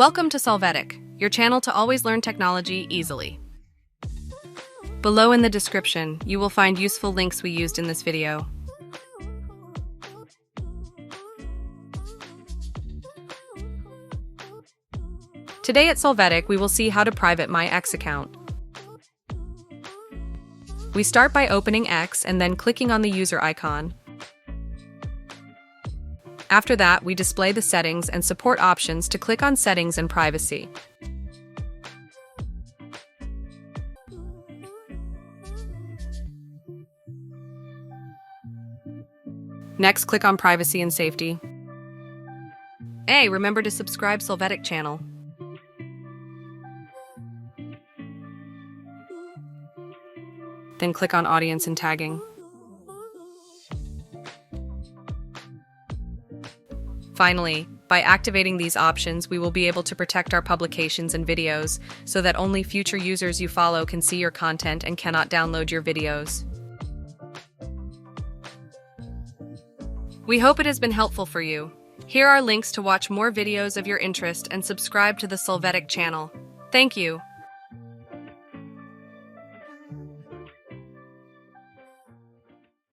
Welcome to Solvetic, your channel to always learn technology easily. Below in the description, you will find useful links we used in this video. Today at Solvetic, we will see how to private my X account. We start by opening X and then clicking on the user icon. After that, we display the settings and support options to click on Settings and Privacy. Next, click on Privacy and Safety. Hey, remember to subscribe Solvetic channel. Then click on Audience and Tagging. Finally, by activating these options, we will be able to protect our publications and videos so that only future users you follow can see your content and cannot download your videos. We hope it has been helpful for you. Here are links to watch more videos of your interest and subscribe to the Solvetic channel. Thank you.